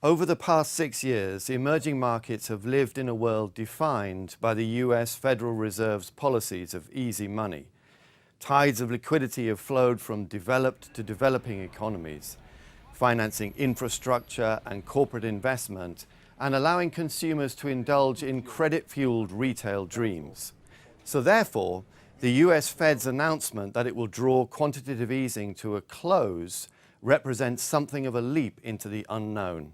Over the past 6 years, emerging markets have lived in a world defined by the US Federal Reserve's policies of easy money. Tides of liquidity have flowed from developed to developing economies, financing infrastructure and corporate investment, and allowing consumers to indulge in credit-fueled retail dreams. So therefore, the US Fed's announcement that it will draw quantitative easing to a close represents something of a leap into the unknown.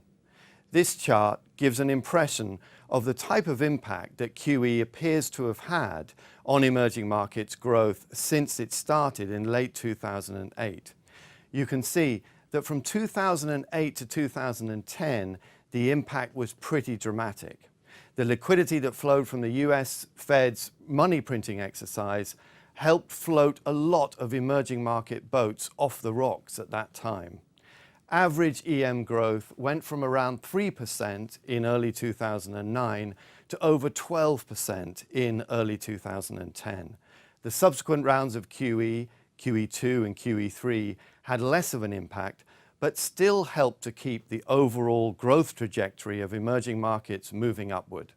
This chart gives an impression of the type of impact that QE appears to have had on emerging markets growth since it started in late 2008. You can see that from 2008 to 2010, the impact was pretty dramatic. The liquidity that flowed from the US Fed's money printing exercise helped float a lot of emerging market boats off the rocks at that time. Average EM growth went from around 3% in early 2009 to over 12% in early 2010. The subsequent rounds of QE, QE2 and QE3 had less of an impact, but still helped to keep the overall growth trajectory of emerging markets moving upward.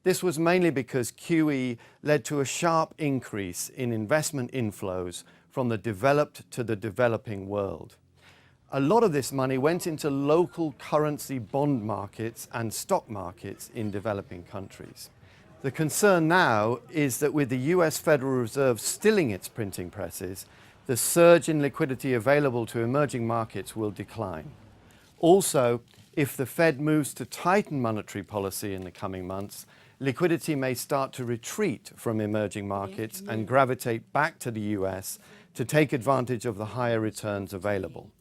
This was mainly because QE led to a sharp increase in investment inflows from the developed to the developing world. A lot of this money went into local currency bond markets and stock markets in developing countries. The concern now is that with the US Federal Reserve stilling its printing presses, the surge in liquidity available to emerging markets will decline. Also, if the Fed moves to tighten monetary policy in the coming months, liquidity may start to retreat from emerging markets and gravitate back to the US to take advantage of the higher returns available.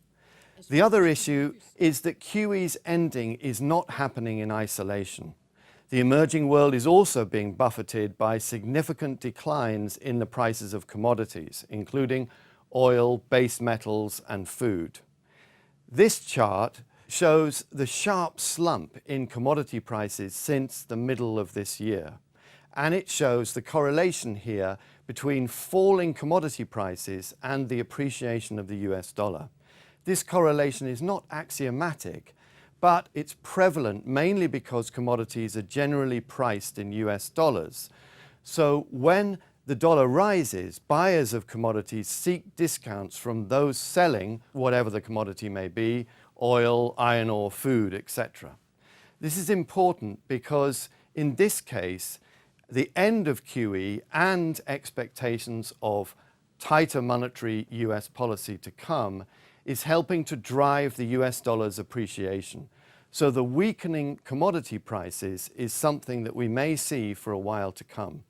The other issue is that QE's ending is not happening in isolation. The emerging world is also being buffeted by significant declines in the prices of commodities, including oil, base metals, and food. This chart shows the sharp slump in commodity prices since the middle of this year. And it shows the correlation here between falling commodity prices and the appreciation of the US dollar. This correlation is not axiomatic, but it's prevalent mainly because commodities are generally priced in US dollars. So when the dollar rises, buyers of commodities seek discounts from those selling whatever the commodity may be, oil, iron ore, food, etc. This is important because in this case, the end of QE and expectations of tighter monetary US policy to come is helping to drive the US dollar's appreciation. So the weakening commodity prices is something that we may see for a while to come.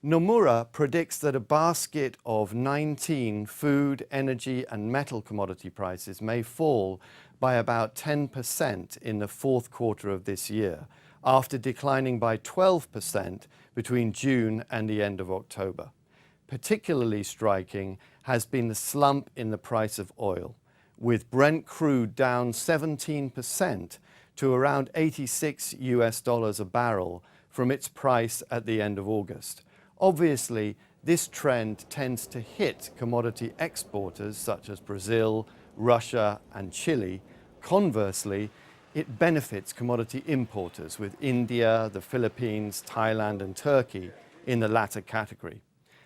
Nomura predicts that a basket of 19 food, energy and metal commodity prices may fall by about 10% in the fourth quarter of this year, after declining by 12% between June and the end of October. Particularly striking has been the slump in the price of oil, with Brent crude down 17% to around $86 a barrel from its price at the end of August. Obviously, this trend tends to hit commodity exporters such as Brazil, Russia, and Chile. Conversely, it benefits commodity importers with India, the Philippines, Thailand, and Turkey in the latter category.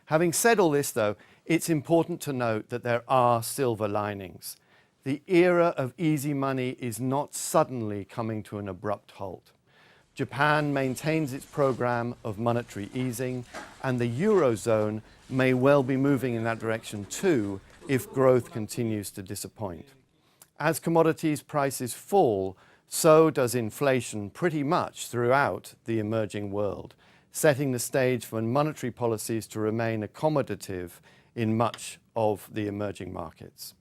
Having said all this, though, it's important to note that there are silver linings. The era of easy money is not suddenly coming to an abrupt halt. Japan maintains its program of monetary easing, and the Eurozone may well be moving in that direction too if growth continues to disappoint. As commodities prices fall, so does inflation pretty much throughout the emerging world, setting the stage for monetary policies to remain accommodative in much of the emerging markets.